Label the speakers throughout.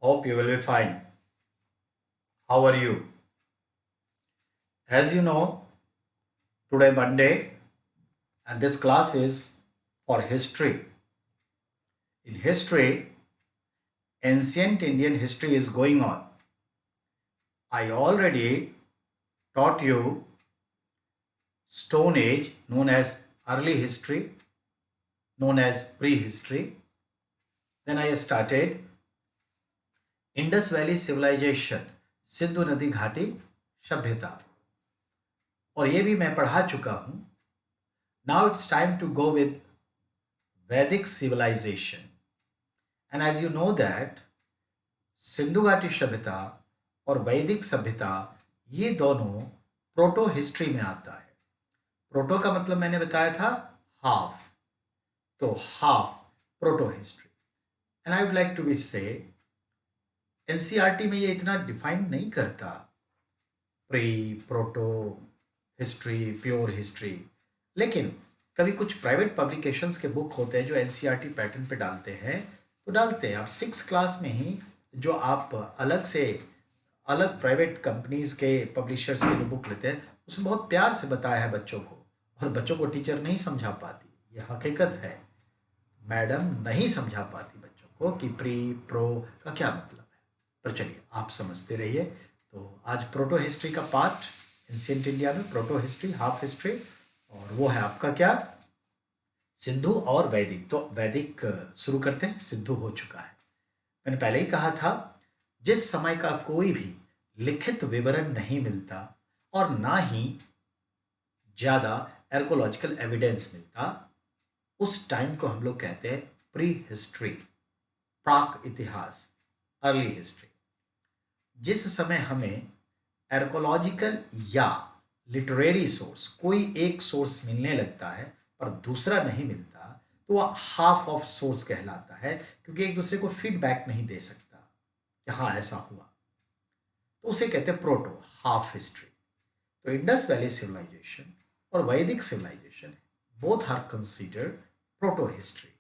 Speaker 1: Hope you will be fine. How are you? As you know, today Monday and this class is for history. In history, ancient Indian history is going on. I already taught you Stone Age, known as early history, known as prehistory. Then I started Indus Valley civilization, Sindhu नदी घाटी सभ्यता, और ये भी मैं पढ़ा चुका हूं. Now it's time to go with Vedic civilization. And as you know that Sindhu घाटी सभ्यता और वैदिक सभ्यता ये दोनों प्रोटो हिस्ट्री में आता है. प्रोटो का मतलब मैंने बताया था हाफ, तो half proto history. And I would like to be say NCERT में ये इतना डिफाइन नहीं करता pre proto history pure history, लेकिन कभी कुछ प्राइवेट पब्लिकेशंस के बुक होते हैं जो एनसीईआरटी पैटर्न पे डालते हैं, तो डालते हैं. आप 6 क्लास में ही जो आप अलग से अलग प्राइवेट कंपनीज के पब्लिशर्स के जो बुक लेते हैं उसमें बहुत प्यार से बताया है बच्चों को, और बच्चों को टीचर नहीं समझा पाती. ये हकीकत है, मैडम नहीं समझा पाती बच्चों को कि प्री प्रो का क्या मतलब है. पर चलिए आप समझते रहिए. तो आज प्रोटो हिस्ट्री का पार्ट एंशिएंट इंडिया में प्रोटो हिस्ट्री हाफ हिस्ट्री, और वो है आपका क्या, सिंधु और वैदिक. तो वैदिक शुरू करते हैं. सिंधु हो चुका है. मैंने पहले ही कहा था जिस समय का कोई भी लिखित विवरण नहीं मिलता और ना ही ज्यादा आर्कोलॉजिकल एविडेंस मिलता, उस टाइम को हम लोग कहते हैं प्री हिस्ट्री, प्राक इतिहास, अर्ली हिस्ट्री. जिस समय हमें आर्कोलॉजिकल या लिटरेरी सोर्स कोई एक सोर्स मिलने लगता है पर दूसरा नहीं मिलता, तो वह हाफ ऑफ सोर्स कहलाता है, क्योंकि एक दूसरे को फीडबैक नहीं दे सकता कि हाँ ऐसा हुआ. तो उसे कहते हैं प्रोटो हाफ हिस्ट्री. तो इंडस वैली सिविलाइजेशन और Vedic civilisation both are considered proto history.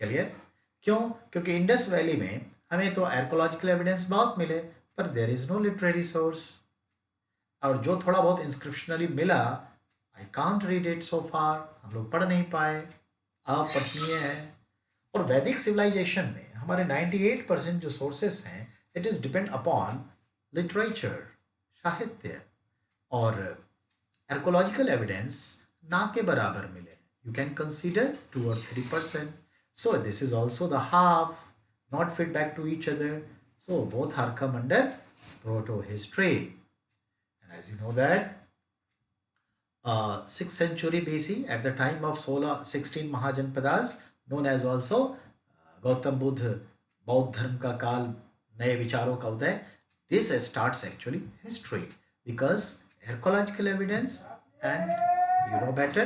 Speaker 1: Clear? क्यों? क्योंकि इंडस वैली में हमें तो आर्कोलॉजिकल एविडेंस बहुत मिले पर there is no literary source, और जो थोड़ा बहुत इंस्क्रिप्शनली मिला I can't read it so far, हम लोग पढ़ नहीं पाए, अपठनीय है. और वैदिक सिविलाइजेशन में हमारे 98% जो सोर्सेस हैं it is depend upon literature, साहित्य, और आर्कोलॉजिकल एविडेंस ना के बराबर मिले. You can consider 2 or 3%. So this is also the half, not feedback to each other. So both are come under proto history. And as you know that 6th century BC, at the time of 16 Mahajanpadas, known as also Gautam Buddha, बौद्ध धर्म का काल, नए विचारों का उदय, this starts actually history because archaeological evidence and you know better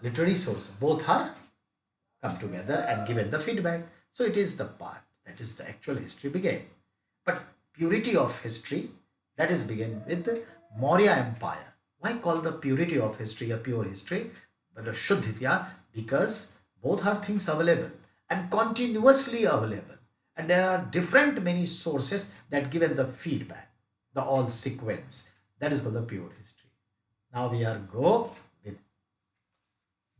Speaker 1: literary source both are come together and given the feedback. So it is the part that is the actual history began. But purity of history, that is began with the Maurya Empire. Why call the purity of history a pure history? But a Shuddhitya, because both are things available and continuously available. And there are different many sources that given the feedback, the all sequence. That is called the pure history. Now we are go with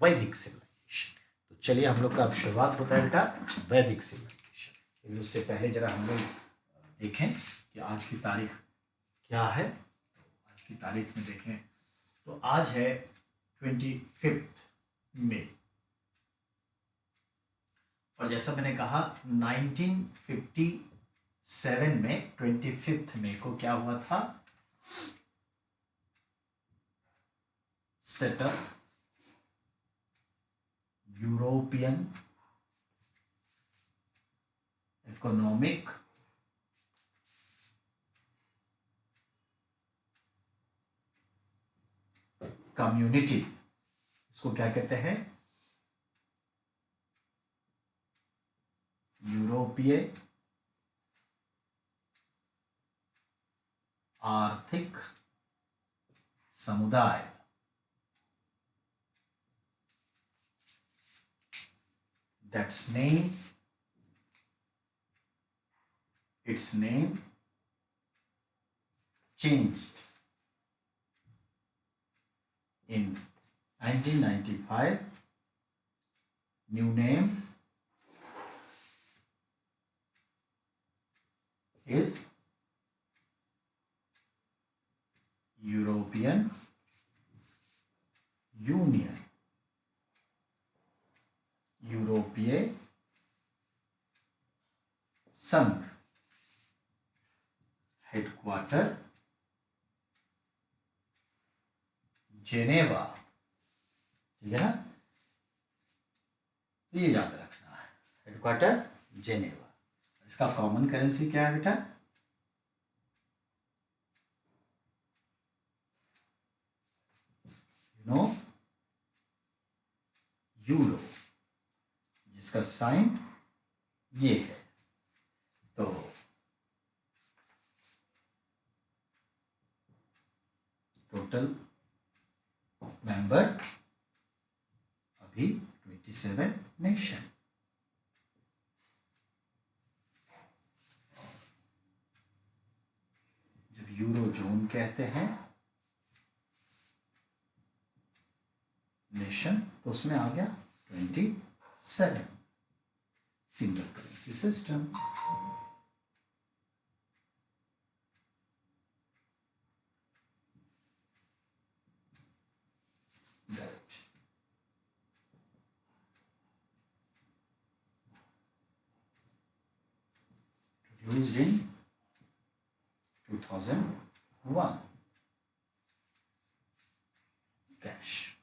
Speaker 1: Vedic civilization. तो चलिए हम लोग का अब शुरुआत होता है बेटा वैदिक सिविलाइजेशन. उससे पहले जरा हम लोग देखें कि आज की तारीख क्या है. आज की तारीख में देखें तो आज है 25 मई, और जैसा मैंने कहा 1957 में 25 मई को क्या हुआ था, सेटअप यूरोपियन इकोनॉमिक कम्युनिटी. इसको क्या कहते हैं, यूरोपीय आर्थिक समुदाय. That's name its name changed in 1995. New name is European Union. यूरोपीय संघ. Headquarter Geneva. ठीक है ना, तो ये याद रखना है, हेडक्वार्टर जेनेवा. इसका कॉमन करेंसी क्या है बेटा? यूरो, जिसका साइन ये है. तो टोटल मेंबर अभी 27 नेशन. जब यूरो जोन कहते हैं नेशन, तो उसमें आ गया 27. Single currency system. Introduced in 2001. Cash.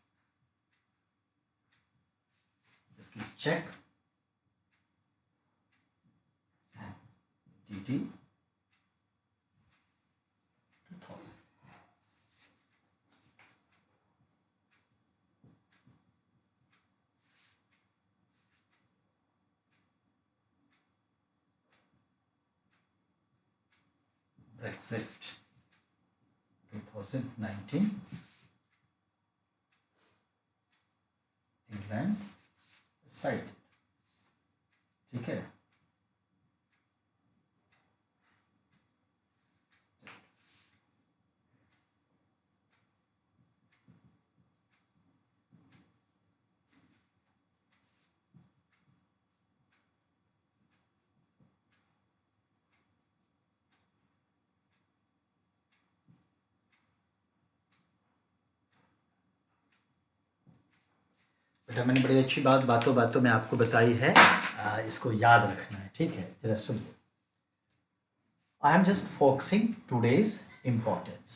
Speaker 1: Check. DT 2000. Brexit 2019. England side. ठीक है. बेटा मैंने बड़ी अच्छी बातों बातों में आपको बताई है, इसको याद रखना है. ठीक है, जरा सुनिए. I am just focusing today's importance.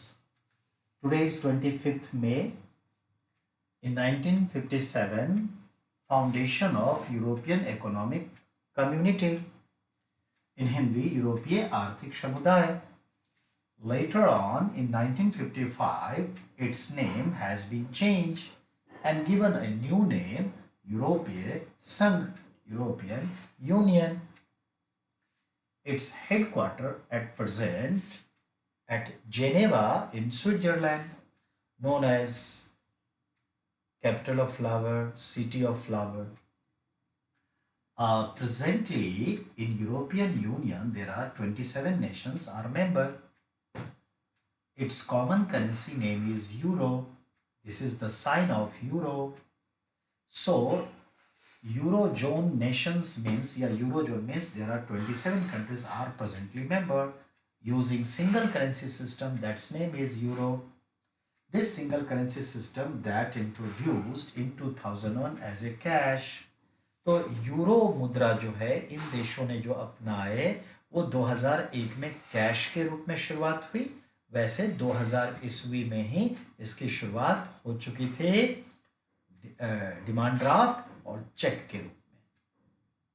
Speaker 1: Today is 25th May. In 1957, foundation of European economic community. In Hindi यूरोपीय आर्थिक समुदाय. Later on, in 1955, its name has been changed and given a new name, European Sangh, European Union. Its headquarters at present at Geneva in Switzerland, known as capital of flower, city of flower. Presently, in European Union, there are 27 nations are member. Its common currency name is Euro. This is the sign of Euro. So, Eurozone nations means, Eurozone means there are 27 countries are presently member using single currency system. That's name is Euro. This single currency system that introduced in 2001 as a cash. तो euro मुद्रा जो है इन देशों ने जो अपनाए वो 2001 में कैश के रूप में शुरुआत हुई. वैसे 2000 ईस्वी में ही इसकी शुरुआत हो चुकी थी डिमांड ड्राफ्ट और चेक के रूप में.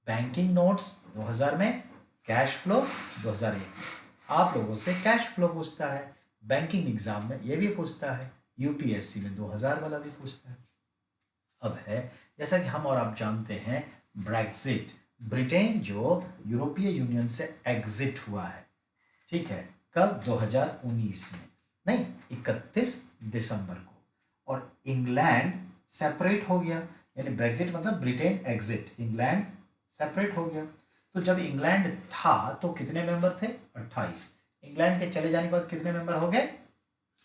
Speaker 1: बैंकिंग नोट्स 2000 में, कैश फ्लो 2001 में. आप लोगों से कैश फ्लो पूछता है, बैंकिंग एग्जाम में ये भी पूछता है, यूपीएससी में 2000 वाला भी पूछता है. अब है जैसा कि हम और आप जानते हैं ब्रेक्जिट. ब्रिटेन जो यूरोपीय यूनियन से एग्जिट हुआ है, ठीक है, कब? 2019 में, नहीं 31 दिसंबर को. और इंग्लैंड सेपरेट हो गया, यानी ब्रेक्जिट मतलब ब्रिटेन एग्जिट, इंग्लैंड सेपरेट हो गया. तो जब इंग्लैंड था तो कितने मेंबर थे? 28। इंग्लैंड के चले जाने के बाद कितने मेंबर हो गए?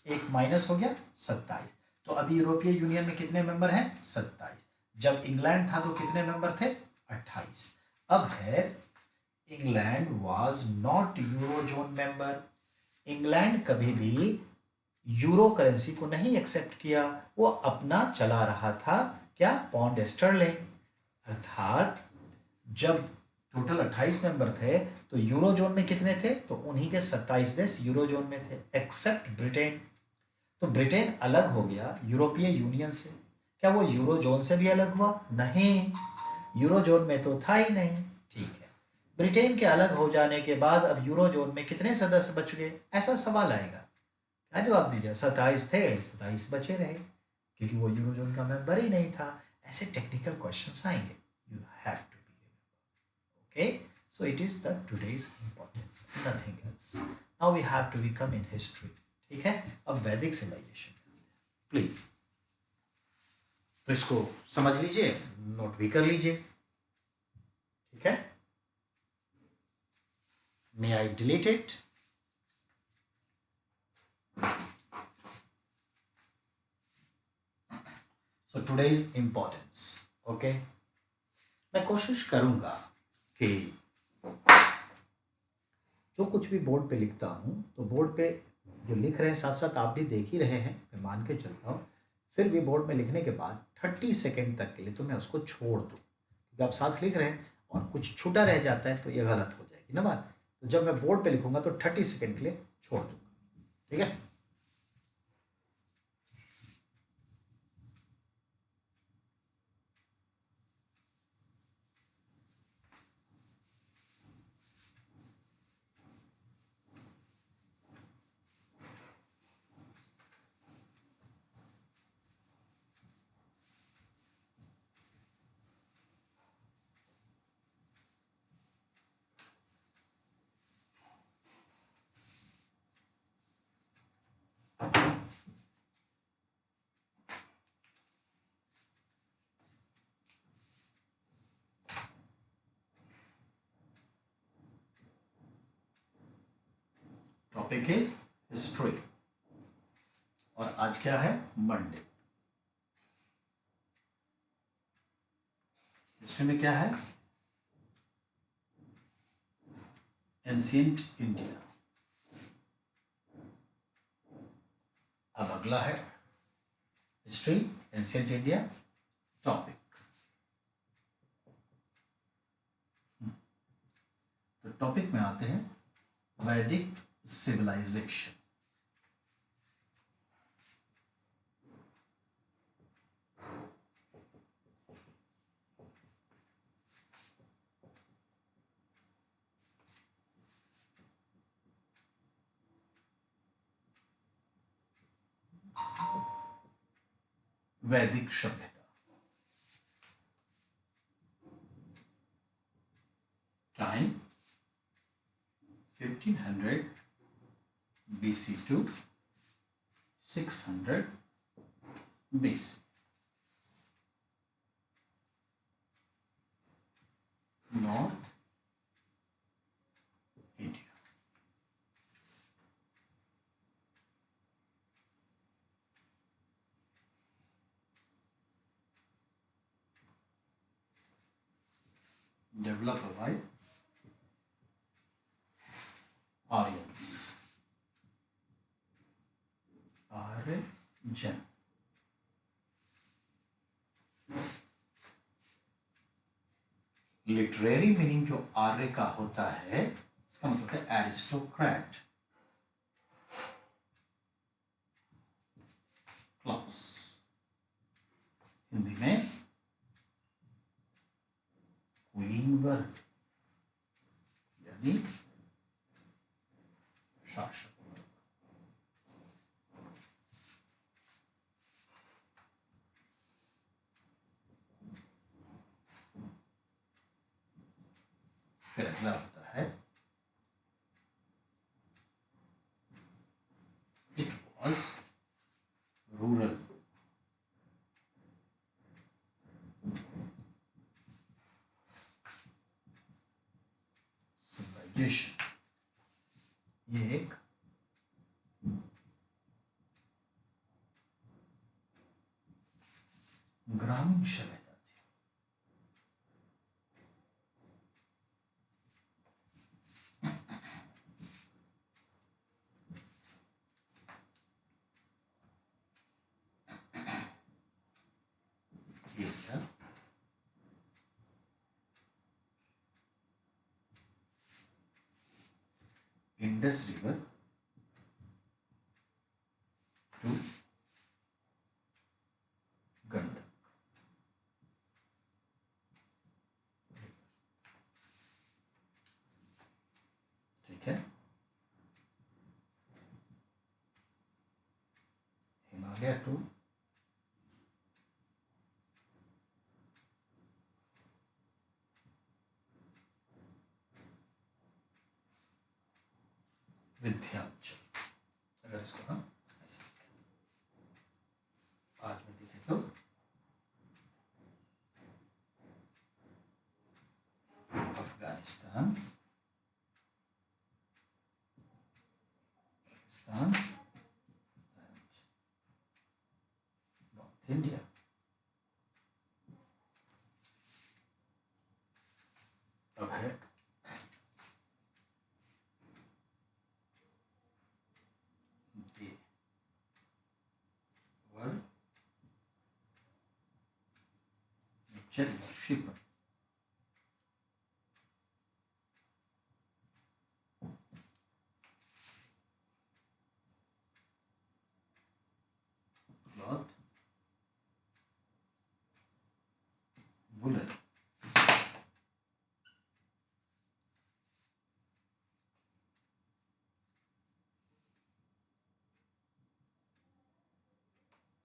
Speaker 1: एक माइनस हो गया, 27। तो अभी यूरोपीय यूनियन में कितने मेंबर हैं? 27। जब इंग्लैंड था तो कितने मेंबर थे? 28। अब है England was not eurozone member. England कभी भी यूरो करेंसी को नहीं एक्सेप्ट किया, वो अपना चला रहा था, क्या? Pound sterling. अर्थात जब टोटल 28 मेंबर थे तो यूरो जोन में कितने थे? तो उन्हीं के 27 देश यूरो जोन में थे एक्सेप्ट ब्रिटेन। तो ब्रिटेन अलग हो गया यूरोपीय यूनियन से। क्या वो यूरो जोन से भी अलग हुआ? नहीं, यूरो जोन में तो था ही नहीं। ठीक है, ब्रिटेन के अलग हो जाने के बाद अब यूरो जोन में कितने सदस्य बच गए? ऐसा सवाल आएगा, क्या जवाब दीजिए? 27 थे, 27 बचे रहे क्योंकि वो यूरो जोन का मेंबर ही नहीं था। ऐसे टेक्निकल क्वेश्चंस आएंगे, you have to be. Okay, so it is the today's importance, nothing else. Now we have to become in history. ठीक है, अब वैदिक सिविलाइजेशन प्लीज, तो इसको समझ लीजिए, नोट भी कर लीजिए। ठीक है, may I delete it? So today's importance. Okay, मैं कोशिश करूंगा कि जो कुछ भी बोर्ड पे लिखता हूँ तो बोर्ड पे जो लिख रहे हैं साथ साथ आप भी देख ही रहे हैं, मैं मान के चलता हूँ। फिर भी बोर्ड में लिखने के बाद 30 सेकेंड तक के लिए तो मैं उसको छोड़ दूँ, क्योंकि आप साथ लिख रहे हैं और कुछ छूटा रह जाता है तो ये गलत हो जाएगी ना बात। तो जब मैं बोर्ड पे लिखूंगा तो 30 सेकेंड के लिए छोड़ दूंगा। ठीक है, टॉपिक इज हिस्ट्री और आज क्या है? मंडे। हिस्ट्री में क्या है? Ancient India. अब अगला है हिस्ट्री एंशिएंट इंडिया टॉपिक। तो टॉपिक में आते हैं वैदिक सिविलाइजेशन। वैदिक सभ्यता, time 1500 BC to 600 BC, north India. Develop by Aryans, आर्यजन। लिटरेरी मीनिंग जो आर्य का होता है इसका मतलब है एरिस्टोक्रेट क्लास, हिंदी में कुलीन वर्ग यानी शासक। फिर अगला होता है इट वॉज रूरल। सिविलाइजेशन, ये एक ग्रामीण सभ्यता थी। इंडस रिवर टू गंडक, ठीक है। हिमालय टू विंध्याचल, अगर इसको हम ऐसे आज में देखें तो अफगानिस्तान, पाकिस्तान, नॉर्थ इंडिया, अब है world nature worship, cloth, woollen,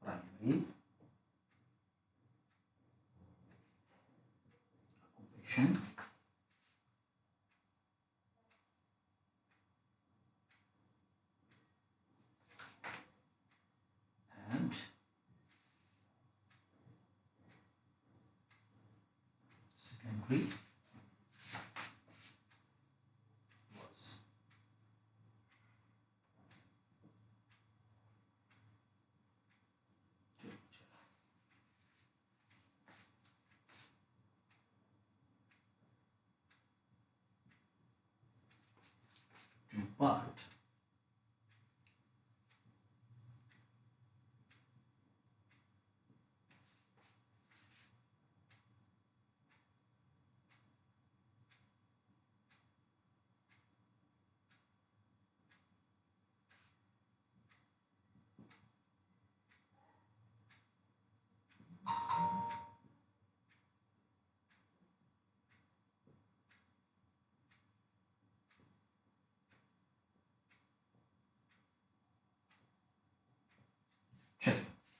Speaker 1: primary occupation, and secondary was two part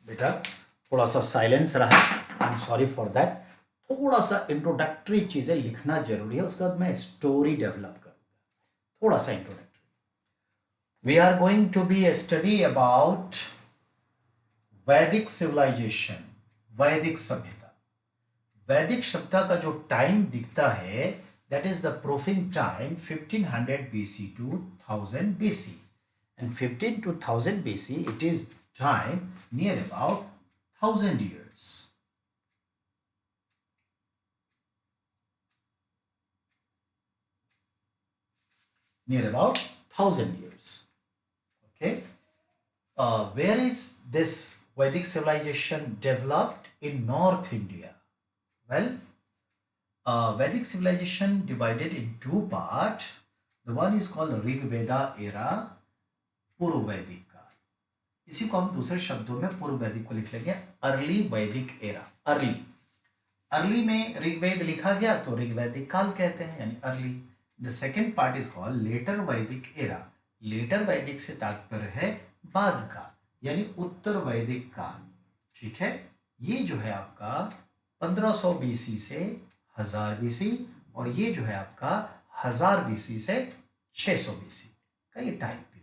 Speaker 1: बेटा थोड़ा सा साइलेंस रहा, I am sorry for that. थोड़ा सा इंट्रोडक्टरी चीजें लिखना जरूरी है, उसके बाद मैं स्टोरी डेवलप करूंगा। थोड़ा सा introductory. We are going to be study about Vedic civilization, वैदिक सभ्यता। वैदिक सभ्यता का जो टाइम दिखता है that is the proofing time 1500 BC to 1000 BC, and 15 to 1000 BC it is time near about 1000 years. Near about 1000 years. Okay. Where is this Vedic civilization developed? In North India. Well, Vedic civilization divided in two parts. The one is called Rig Veda era, पूर्व वैदिक काल। इसी को हम दूसरे शब्दों में पूर्व वैदिक को लिख लेंगे अर्ली वैदिक एरा। अर्ली में ऋग्वेद लिखा गया तो ऋग्वैदिक काल कहते हैं, यानी early. The second part is called later Vedic era. Later Vedic से तात्पर्य है बाद काल, यानी उत्तर वैदिक काल। ठीक है, ये जो है आपका 1500 BC से 1000 BC, और ये जो है आपका 1000 BC से 600 BC का ये टाइम पीरियड है।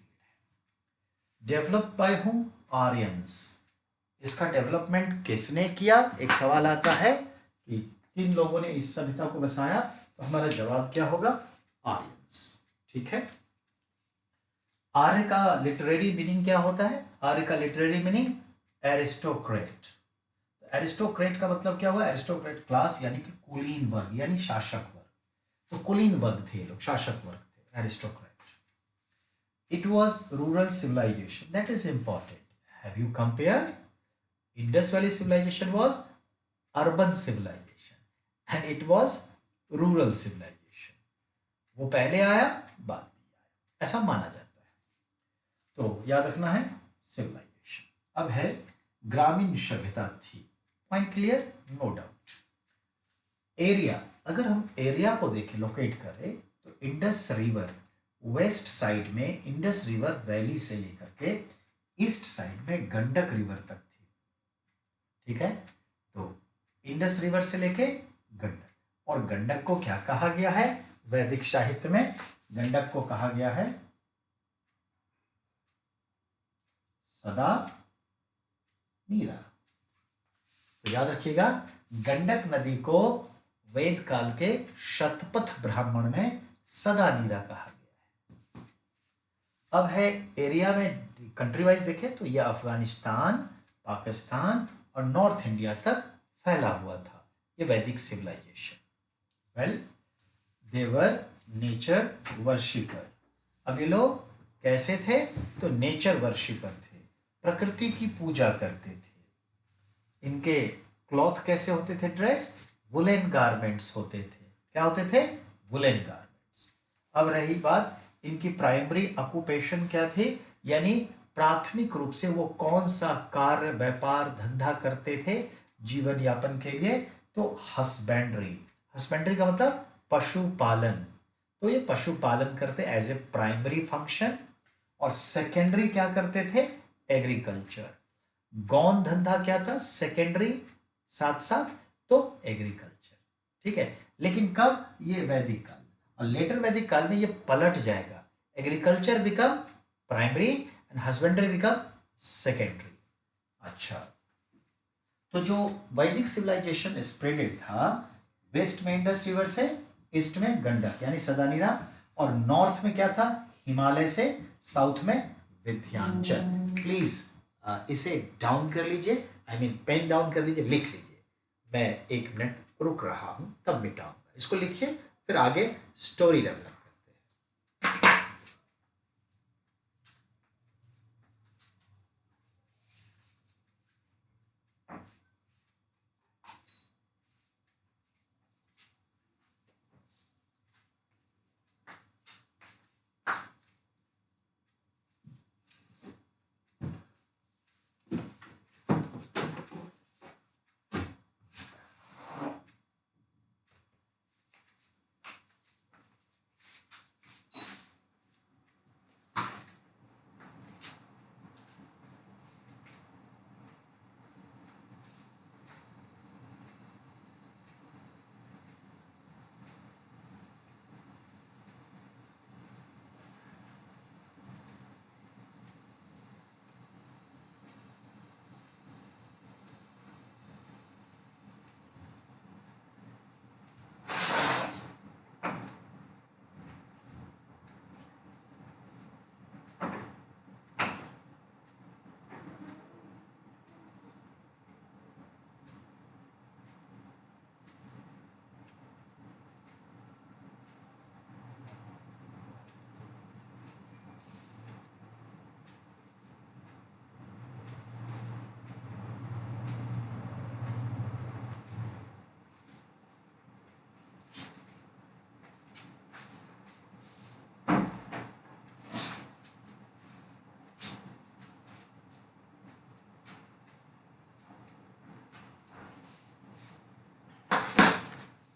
Speaker 1: Developed by whom? आर्यंस। इसका डेवलपमेंट किसने किया? एक सवाल आता है कि किन लोगों ने इस सभ्यता को बसाया, तो हमारा जवाब क्या होगा? आर्यंस। ठीक है। आर्य का लिटरेरी मीनिंग क्या होता है? आर्य का लिटरेरी मीनिंग एरिस्टोक्रेट। एरिस्टोक्रेट का मतलब क्या हुआ? एरिस्टोक्रेट क्लास यानी कि कुलीन वर्ग यानी शासक वर्ग। तो कुलीन वर्ग थे लोग, शासक वर्ग थे, aristocrat. It was rural civilization. That is important. Have you compared? Indus Valley civilization was urban civilization and it was rural civilization. वो पहले आया, बाद में आया, ऐसा माना जाता है। तो याद रखना है सिविलाइजेशन। अब है ग्रामीण सभ्यता थी। Point clear? No doubt. Area, अगर हम एरिया को देखें, लोकेट करें, तो इंडस रिवर वेस्ट साइड में, इंडस रिवर वैली से लेकर के ईस्ट साइड में गंडक रिवर तक थी। ठीक है, तो इंडस रिवर से लेके गंडक, और गंडक को क्या कहा गया है वैदिक साहित्य में? गंडक को कहा गया है सदा नीरा। तो याद रखिएगा, गंडक नदी को वेद काल के शतपथ ब्राह्मण में सदा नीरा कहा गया है। अब है एरिया में, कंट्री वाइज देखें तो यह अफगानिस्तान, पाकिस्तान और नॉर्थ इंडिया तक फैला हुआ था, ये वैदिक सिविलाइजेशन। वेल, दे वर नेचर वर्शिपर। अब ये लोग कैसे थे? तो नेचर वर्शिपर थे, प्रकृति की पूजा करते थे। इनके क्लॉथ कैसे होते थे? ड्रेस वुलन गारमेंट्स होते थे। क्या होते थे? Woollen garments. अब रही बात, इनकी प्राइमरी ऑक्यूपेशन क्या थी, यानी प्राथमिक रूप से वो कौन सा कार्य, व्यापार, धंधा करते थे जीवन यापन के लिए? तो हस्बेंड्री। हस्बेंड्री का मतलब पशुपालन। तो ये पशुपालन करते एज ए प्राइमरी फंक्शन, और सेकेंडरी क्या करते थे? एग्रीकल्चर। गौन धंधा क्या था? सेकेंडरी, साथ साथ तो एग्रीकल्चर। ठीक है, लेकिन कब? ये वैदिक काल, और लेटर वैदिक काल में ये पलट जाएगा। Agriculture become primary and husbandry become secondary. अच्छा, तो जो वैदिक सिविलाइजेशन स्प्रेडेड था, वेस्ट में इंडस रिवर से, ईस्ट में गंडक यानी सदानीरा, और नॉर्थ में क्या था? हिमालय से, साउथ में विंध्याचल। प्लीज इसे डाउन कर लीजिए, आई मीन पेन डाउन कर लीजिए, लिख लीजिए। मैं 1 मिनट रुक रहा हूं, तब मिटाऊंगा। इसको लिखिए, फिर आगे स्टोरी डेवलप करते हैं।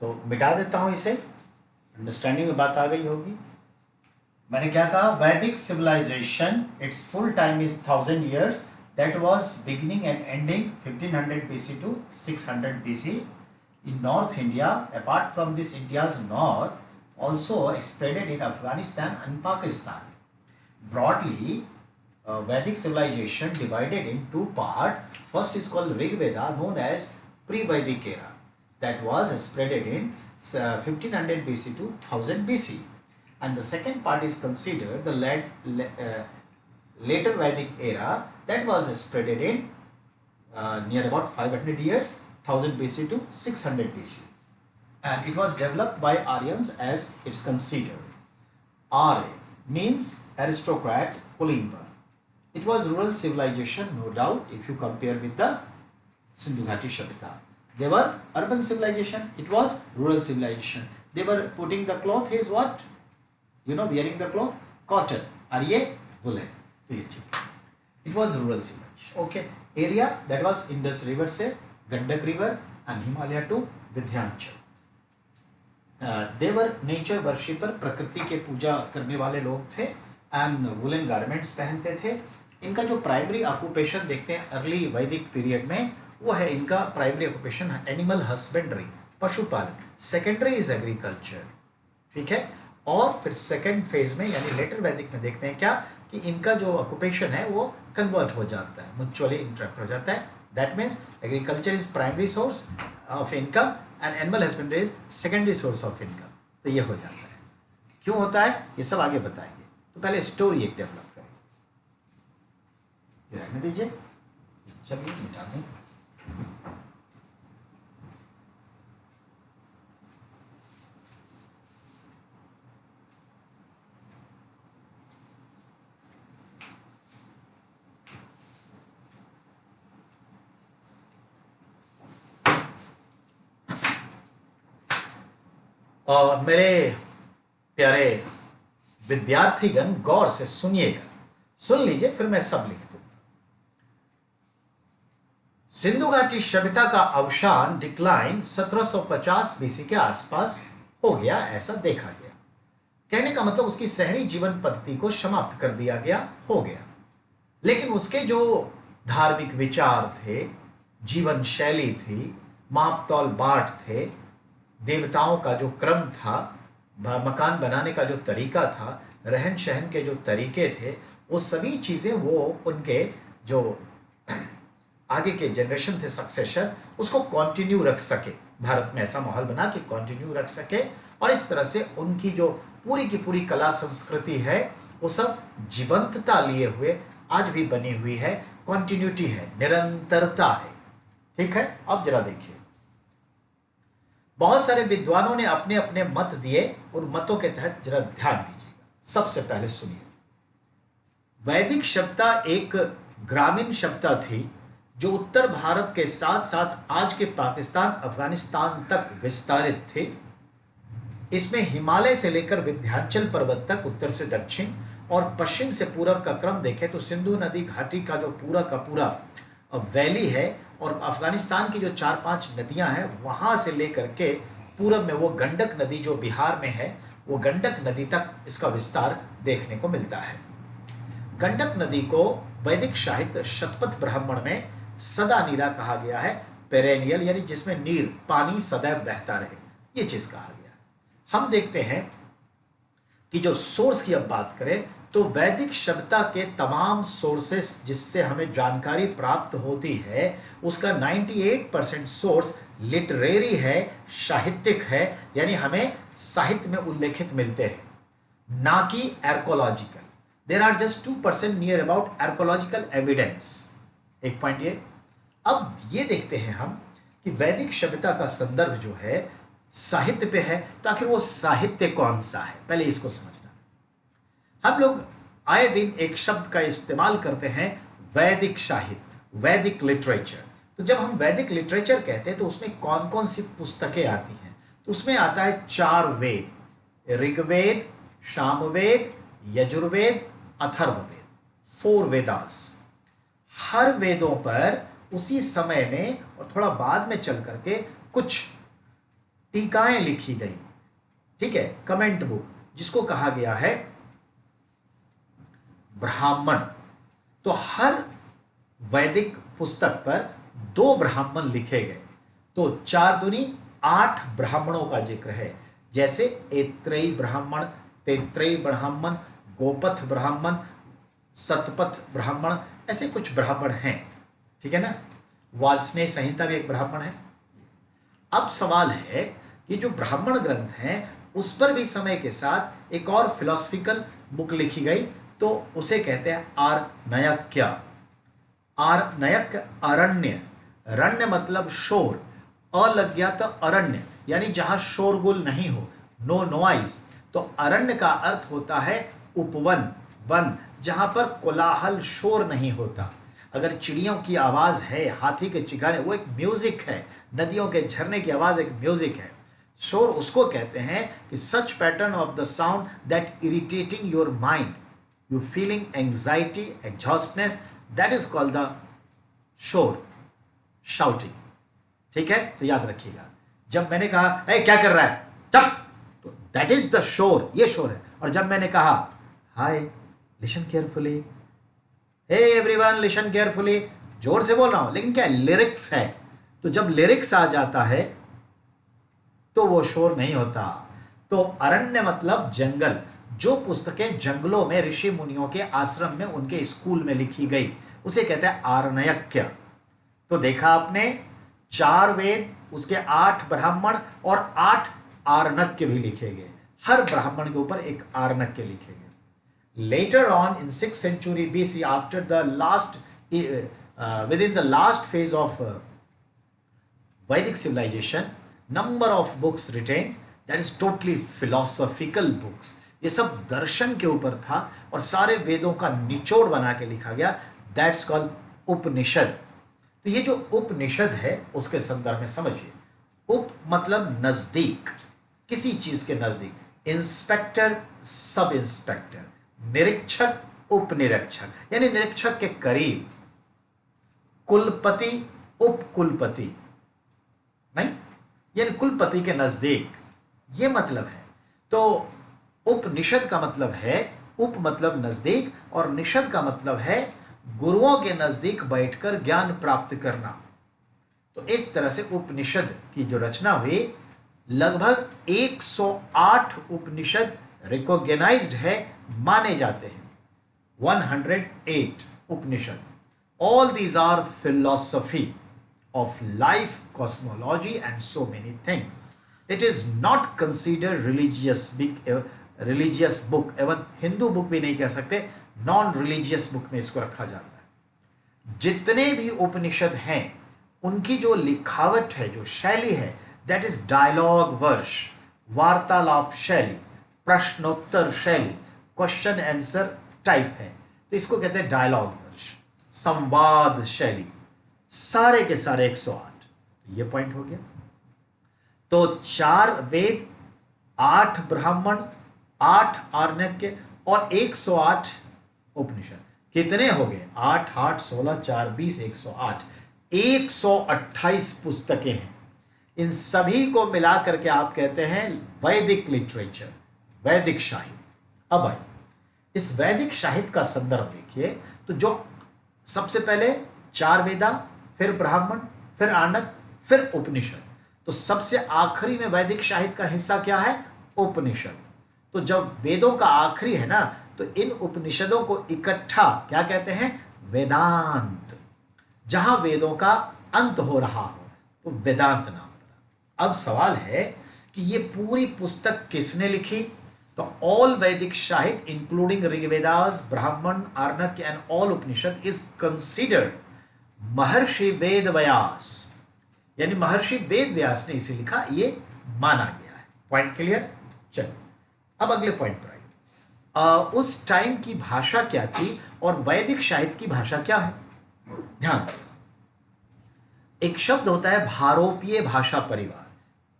Speaker 1: तो मिटा देता हूं इसे, अंडरस्टैंडिंग में बात आ गई होगी। मैंने क्या कहा? Vedic civilization, it's full time is 1000 years, that was beginning and ending 1500 BC to 600 BC in North India. Apart from this, India's north also spreaded in Afghanistan and Pakistan. Broadly, Vedic civilization divided in 2 parts. First is called Rig Veda, known as pre-Vedic era, that was spreaded in 1500 BC to 1000 BC. and the second part is considered the later Vedic era that was spreaded in near about 500 years, 1000 BC to 600 BC, and it was developed by Aryans as it's considered. Arya means aristocrat, Kulimba. It was rural civilization, no doubt, if you compare with the Sindhu Ghati Shabita. They were urban civilization, it was rural civilization. They were putting the cloth is what? You know, wearing the cloth? Cotton. Are ye? Woolen. It was rural civilization. Okay. Area that was Indus River से Gandak River and Himalaya to Vindhyanchal. They were nature worshipper, प्रकृति के पूजा करने वाले लोग थे and woolen garments पहनते थे. इनका जो प्राइमरी ऑक्यूपेशन देखते हैं अर्ली वैदिक पीरियड में, वो है इनका प्राइमरी ऑक्यूपेशन एनिमल हस्बेंड्री, पशुपालन. Secondary is agriculture. ठीक है. और फिर सेकेंड फेज में यानी लेटर वैदिक में देखते हैं क्या कि इनका जो ऑक्यूपेशन है वो कन्वर्ट हो जाता है, म्यूचुअली इंटरेक्ट हो जाता है. That means agriculture is primary source of income and animal husbandry is secondary source of income. तो ये हो जाता है. क्यों होता है ये सब आगे बताएंगे. तो पहले स्टोरी एक डेवलप करें. रहने दीजिए, चलिए मिटा दें. और मेरे प्यारे विद्यार्थीगण गौर से सुनिएगा, सुन लीजिए, फिर मैं सब लिख दूंगा. सिंधु घाटी सभ्यता का अवसान डिक्लाइन 1750 बीसी के आसपास हो गया, ऐसा देखा गया. कहने का मतलब उसकी शहरी जीवन पद्धति को समाप्त कर दिया गया, हो गया. लेकिन उसके जो धार्मिक विचार थे, जीवन शैली थी, मापतौल बाट थे, देवताओं का जो क्रम था, मकान बनाने का जो तरीका था, रहन सहन के जो तरीके थे, वो सभी चीज़ें वो उनके जो आगे के जनरेशन थे सक्सेसर, उसको कंटिन्यू रख सके. भारत में ऐसा माहौल बना कि कंटिन्यू रख सके. और इस तरह से उनकी जो पूरी की पूरी कला संस्कृति है वो सब जीवंतता लिए हुए आज भी बनी हुई है. कंटिन्यूटी है, निरंतरता है. ठीक है. अब जरा देखिए, बहुत सारे विद्वानों ने अपने अपने मत दिए. उन मतों के तहत जरा ध्यान दीजिएगा. सबसे पहले सुनिए, वैदिक सभ्यता एक ग्रामीण सभ्यता थी जो उत्तर भारत के साथ साथ आज के पाकिस्तान, अफगानिस्तान तक विस्तारित थी. इसमें हिमालय से लेकर विंध्याचल पर्वत तक उत्तर से दक्षिण और पश्चिम से पूरब का क्रम देखें तो सिंधु नदी घाटी का जो पूरा का पूरा वैली है और अफगानिस्तान की जो 4-5 नदियां हैं वहां से लेकर के पूरब में वो गंडक नदी जो बिहार में है, वो गंडक नदी तक इसका विस्तार देखने को मिलता है. गंडक नदी को वैदिक साहित्य शतपथ ब्राह्मण में सदा नीरा कहा गया है. पेरेनियल यानी जिसमें नीर, पानी सदैव बहता रहे, ये चीज कहा गया है. हम देखते हैं कि जो सोर्स की अब बात करें तो वैदिक सभ्यता के तमाम सोर्सेस जिससे हमें जानकारी प्राप्त होती है उसका 98% सोर्स लिटरेरी है, साहित्यिक है. यानी हमें साहित्य में उल्लेखित मिलते हैं, ना कि archaeological. There are just 2% near about archaeological evidence. एक पॉइंट ये. अब ये देखते हैं हम कि वैदिक सभ्यता का संदर्भ जो है साहित्य पे है, तो आखिर वो साहित्य कौन सा है, पहले इसको समझना. हम लोग आए दिन एक शब्द का इस्तेमाल करते हैं, वैदिक साहित्य, वैदिक लिटरेचर. तो जब हम वैदिक लिटरेचर कहते हैं तो उसमें कौन कौन सी पुस्तकें आती हैं, तो उसमें आता है 4 वेद, ऋग्वेद, सामवेद, यजुर्वेद, अथर्ववेद, 4 वेदास. हर वेदों पर उसी समय में और थोड़ा बाद में चल करके कुछ टीकाएं लिखी गई. ठीक है, कमेंट बुक, जिसको कहा गया है ब्राह्मण. तो हर वैदिक पुस्तक पर 2 ब्राह्मण लिखे गए. तो 4 दूनी 8 ब्राह्मणों का जिक्र है. जैसे ऐत्रेयी ब्राह्मण, तैत्रेयी ब्राह्मण, गोपथ ब्राह्मण, सतपथ ब्राह्मण, ऐसे कुछ ब्राह्मण हैं. ठीक है ना. वाजस्नेय संहिता भी एक ब्राह्मण है. अब सवाल है कि जो ब्राह्मण ग्रंथ हैं उस पर भी समय के साथ एक और फिलोसफिकल बुक लिखी गई, तो उसे कहते हैं आर्णयक्य। आर्णयक्य अरण्य, रण्य मतलब शोर, अलज्ञात अरण्य यानी जहां शोरगुल नहीं हो, नो नॉइज। तो अरण्य का अर्थ होता है उपवन, वन, जहां पर कोलाहल शोर नहीं होता। अगर चिड़ियों की आवाज है, हाथी के चिघाने, वो एक म्यूजिक है, नदियों के झरने की आवाज एक म्यूजिक है। शोर उसको कहते हैं कि such pattern of the sound that irritating your mind, you feeling anxiety, exhaustness, that is called the शोर, शाउटिंग। ठीक है, तो याद रखिएगा, जब मैंने कहा ए क्या कर रहा है चुप, तो दैट इज द शोर, ये शोर है। और जब मैंने कहा hi listen carefully, hey everyone listen carefully, जोर से बोल रहा हूं, लेकिन क्या लिरिक्स है, तो जब लिरिक्स आ जाता है तो वो शोर नहीं होता। तो अरण्य मतलब जंगल, जो पुस्तकें जंगलों में ऋषि मुनियों के आश्रम में, उनके स्कूल में लिखी गई, उसे कहते हैं आर्णयक्य। तो देखा आपने, 4 वेद, उसके 8 ब्राह्मण और 8 आर्णक्य भी लिखे गए। हर ब्राह्मण के ऊपर एक आर्णक्य लिखे गए। Later on in 6th century BC, after the last, within the last phase of Vedic civilization, number of books written, that is totally philosophical books. ये सब दर्शन के ऊपर था और सारे वेदों का निचोड़ बना के लिखा गया, दैट्स कॉल्ड उपनिषद। तो ये जो उपनिषद है उसके संदर्भ में समझिए, उप मतलब नजदीक, किसी चीज के नजदीक, इंस्पेक्टर, सब इंस्पेक्टर, निरीक्षक, उपनिरीक्षक यानी निरीक्षक के करीब, कुलपति, उपकुलपति नहीं, यानी कुलपति के नजदीक, ये मतलब है। तो उपनिषद का मतलब है, उप मतलब नजदीक और निषद का मतलब है गुरुओं के नजदीक बैठकर ज्ञान प्राप्त करना। तो इस तरह से उपनिषद की जो रचना हुई, लगभग 108 उपनिषद रिकॉग्नाइज्ड है, माने जाते हैं, 108 उपनिषद। All these are philosophy of life, cosmology and so many things. It is not considered religious book, एवं हिंदू बुक भी नहीं कह सकते, नॉन रिलीजियस बुक में इसको रखा जाता है। जितने भी उपनिषद हैं उनकी जो लिखावट है, जो शैली है, दैट इज डायलॉग वर्ष, वार्तालाप शैली, प्रश्नोत्तर शैली, क्वेश्चन आंसर टाइप है, तो इसको कहते हैं डायलॉग वर्ष, संवाद शैली। सारे के सारे 108, ये पॉइंट हो गया। तो 4 वेद, 8 ब्राह्मण, 8 आर्णक्य और 108 उपनिषद। कितने हो गए? 8 8 16 4 20 108, 128 पुस्तकें हैं। इन सभी को मिला करके आप कहते हैं वैदिक लिटरेचर, वैदिक साहित्य। अब आइए इस वैदिक साहित्य का संदर्भ देखिए, तो जो सबसे पहले 4 वेदा, फिर ब्राह्मण, फिर आर्णक, फिर उपनिषद। तो सबसे आखिरी में वैदिक साहित्य का हिस्सा क्या है? उपनिषद। तो जब वेदों का आखिरी है ना, तो इन उपनिषदों को इकट्ठा क्या कहते हैं? वेदांत। जहां वेदों का अंत हो रहा हो तो वेदांत नाम पड़ा। अब सवाल है कि ये पूरी पुस्तक किसने लिखी? तो ऑल वैदिक साहित्य including Rigvedas, Brahmana, Aranyaka and all Upanishad is considered Maharshi Ved व्यास, यानी महर्षि वेद व्यास ने इसे लिखा, ये माना गया है। Point clear? चलो अब अगले पॉइंट पर आइए। उस टाइम की भाषा क्या थी और वैदिक साहित्य की भाषा क्या है? ध्यान, एक शब्द होता है भारोपीय भाषा परिवार,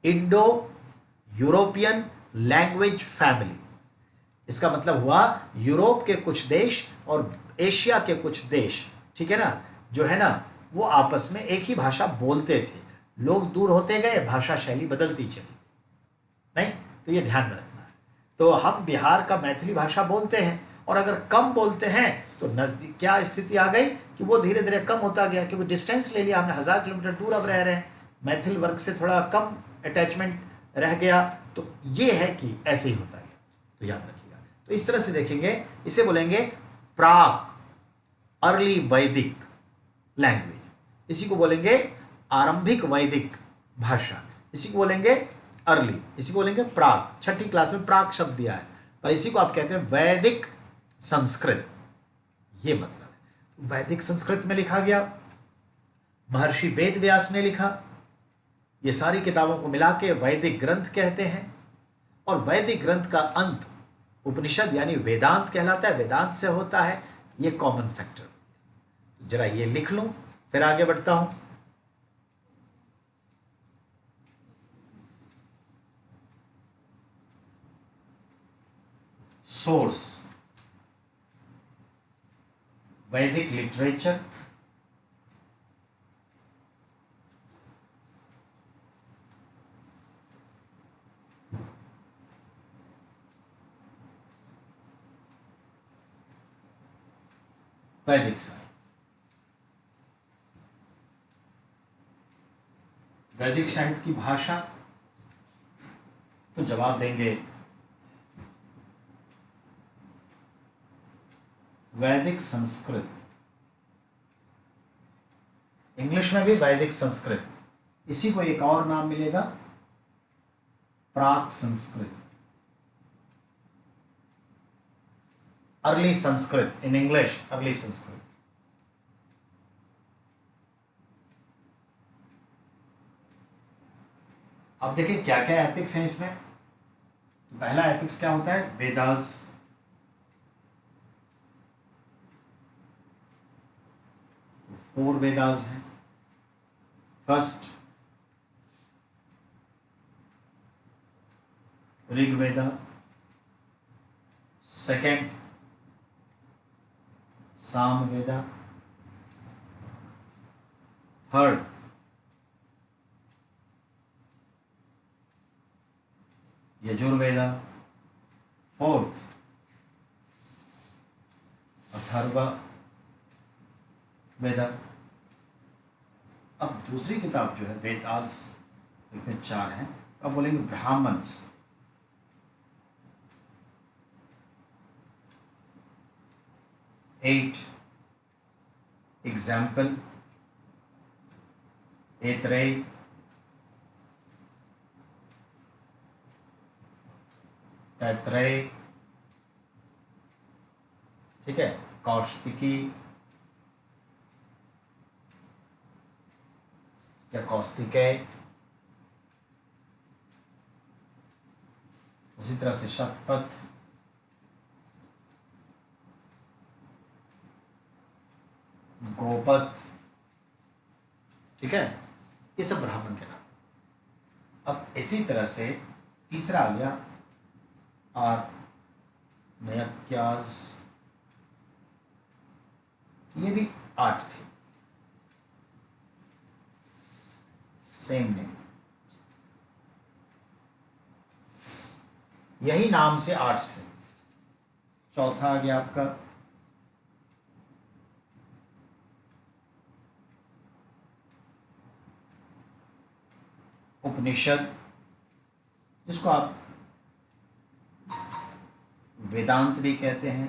Speaker 1: इंडो यूरोपियन लैंग्वेज फैमिली। इसका मतलब हुआ यूरोप के कुछ देश और एशिया के कुछ देश, ठीक है ना, जो है ना, वो आपस में एक ही भाषा बोलते थे। लोग दूर होते गए, भाषा शैली बदलती चली नहीं, तो ये ध्यान में रखना है। तो हम बिहार का मैथिली भाषा बोलते हैं, और अगर कम बोलते हैं तो नजदीक क्या स्थिति आ गई कि वो धीरे धीरे कम होता गया, क्योंकि डिस्टेंस ले लिया हमने, 1000 किलोमीटर दूर अब रह रहे हैं, मैथिल वर्ग से थोड़ा कम अटैचमेंट रह गया। तो ये है कि ऐसे ही होता गया, तो याद रखिएगा। तो इस तरह से देखेंगे, इसे बोलेंगे प्राक, अर्ली वैदिक लैंग्वेज, इसी को बोलेंगे आरंभिक वैदिक भाषा, इसी को बोलेंगे अर्ली, इसी को बोलेंगे प्राक। 6ठी क्लास में प्राक शब्द दिया है, पर इसी को आप कहते हैं वैदिक संस्कृत, ये मतलब है। वैदिक संस्कृत में लिखा गया, महर्षि वेद व्यास ने लिखा, ये सारी किताबों को मिला के वैदिक ग्रंथ कहते हैं। और वैदिक ग्रंथ का अंत उपनिषद यानी वेदांत कहलाता है, वेदांत से होता है, ये कॉमन फैक्टर। जरा ये लिख लो, फिर आगे बढ़ता हूं। सोर्स, वैदिक लिटरेचर, वैदिक साहित्य। वैदिक साहित्य की भाषा, तो जवाब देंगे वैदिक संस्कृत। इंग्लिश में भी वैदिक संस्कृत, इसी को एक और नाम मिलेगा प्राक Sanskrit, early Sanskrit, in English early Sanskrit. अब देखिए क्या क्या एपिक्स हैं इसमें। तो पहला एपिक्स क्या होता है, वेदास। फोर वेदास हैं। First Rigveda, second Samaveda, third Yajurveda, fourth Atharva Veda. अब दूसरी किताब जो है वेदास, देखते हैं चार हैं, अब बोलेंगे ब्राह्मण्स। एट एग्जाम्पल, ऐतरेय, तैत्रेय, ठीक है, कौशिकी या कौस्तिकेय, उसी तरह से शतपथ, गोपथ, ठीक है, ये सब ब्राह्मण के नाम। अब इसी तरह से तीसरा आ गया और नयक्यास, ये भी 8 थे, सेम नेम, यही नाम से 8 थे। चौथा आ गया आपका उपनिषद, जिसको आप वेदांत भी कहते हैं,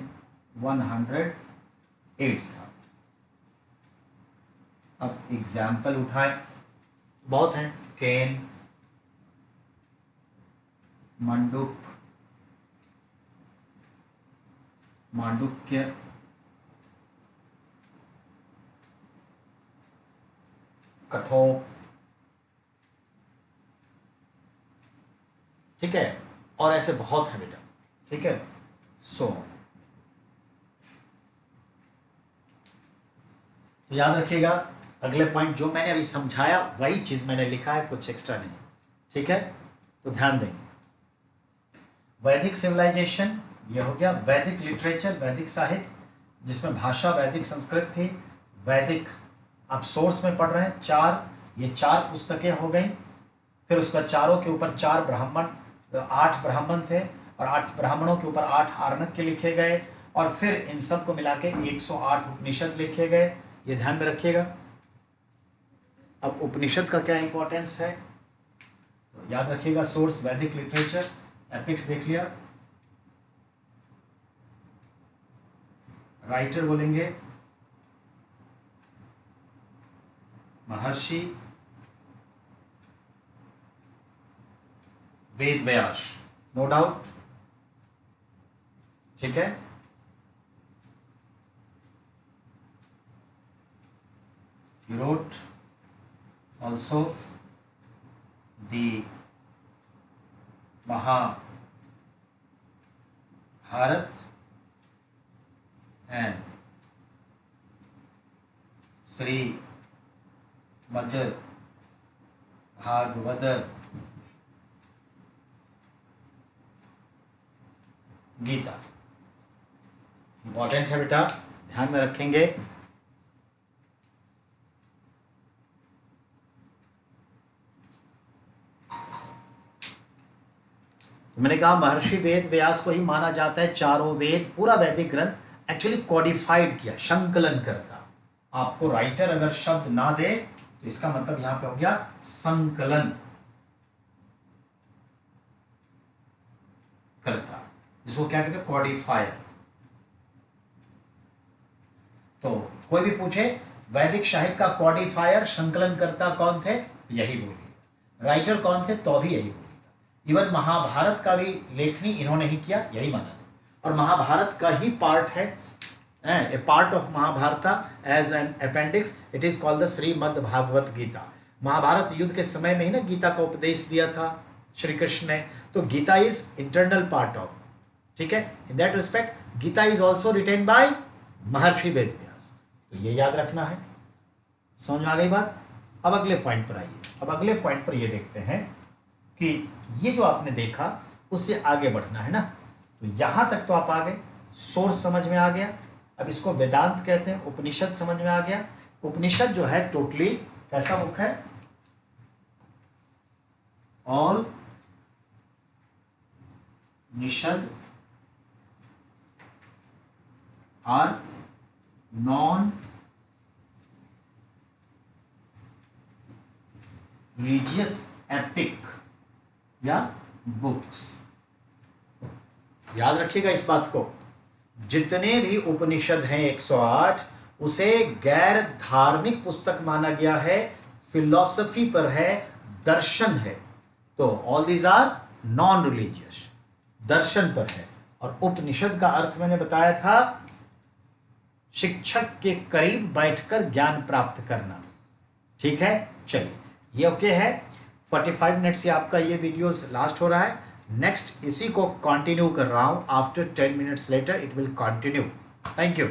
Speaker 1: 108 था। अब एग्जाम्पल उठाए, बहुत हैं, केन, मंडुक, मांडुक्य, कठोप, ठीक है, और ऐसे बहुत है बेटा, ठीक है। सो तो याद रखिएगा, अगले पॉइंट जो मैंने अभी समझाया वही चीज मैंने लिखा है, कुछ एक्स्ट्रा नहीं, ठीक है। तो ध्यान देंगे, वैदिक सिविलाइजेशन ये हो गया, वैदिक लिटरेचर, वैदिक साहित्य जिसमें भाषा वैदिक संस्कृत थी, वैदिक आप सोर्स में पढ़ रहे हैं, 4, ये 4 पुस्तकें हो गई। फिर उसका चारों के ऊपर 4 ब्राह्मण, 8 ब्राह्मण थे और 8 ब्राह्मणों के ऊपर 8 आर्णक्य लिखे गए, और फिर इन सब को मिला के 108 उपनिषद लिखे गए, ये ध्यान में रखिएगा। अब उपनिषद का क्या इंपॉर्टेंस है, तो याद रखिएगा, सोर्स वैदिक लिटरेचर, एपिक्स देख लिया, राइटर बोलेंगे महर्षि वेद व्यास, नो डाउट। ठीक है। He wrote also the Mahabharat and Srimad Bhagavad Gita. Important है बेटा, ध्यान में रखेंगे। मैंने कहा महर्षि वेद व्यास को ही माना जाता है चारों वेद, पूरा वैदिक ग्रंथ एक्चुअली कोडिफाइड किया, संकलन करता। आपको राइटर अगर शब्द ना दे तो इसका मतलब यहां पे हो गया संकलन करता, इसको क्या कहते हैं, कोडिफायर। तो कोई भी पूछे वैदिक साहित्य का कोडिफायर संकलन करता कौन थे, यही बोलिए। राइटर कौन थे, तो भी यही बोलिए। इवन महाभारत का भी लेखनी इन्होंने ही किया, यही माना। और महाभारत का ही पार्ट है, a part of Mahabharata as an appendix, it is called the Shrimad Bhagavad Gita. Mahabharata युद्ध के समय में ही ना गीता का उपदेश दिया था श्री कृष्ण ने, तो Gita is internal part of, ठीक है। In that respect Gita is also written by Maharshi Ved व्यास, तो ये याद रखना है। समझ में आ गई बात। अब अगले पॉइंट पर आइए। अब अगले पॉइंट पर ये देखते हैं कि ये जो आपने देखा उससे आगे बढ़ना है ना, तो यहां तक तो आप आ गए, सोर्स समझ में आ गया। अब इसको वेदांत कहते हैं, उपनिषद समझ में आ गया। उपनिषद जो है टोटली कैसा बुक है, ऑल निषद आर नॉन रिलीजियस एपिक या बुक्स। याद रखिएगा इस बात को, जितने भी उपनिषद हैं 108, उसे गैर धार्मिक पुस्तक माना गया है, फिलॉसफी पर है, दर्शन है। तो all these are non religious, दर्शन पर है। और उपनिषद का अर्थ मैंने बताया था, शिक्षक के करीब बैठकर ज्ञान प्राप्त करना, ठीक है। चलिए ये ओके है। 45 मिनट से आपका ये वीडियोस लास्ट हो रहा है। नेक्स्ट इसी को कंटिन्यू कर रहा हूं, after 10 minutes later it will continue. Thank you.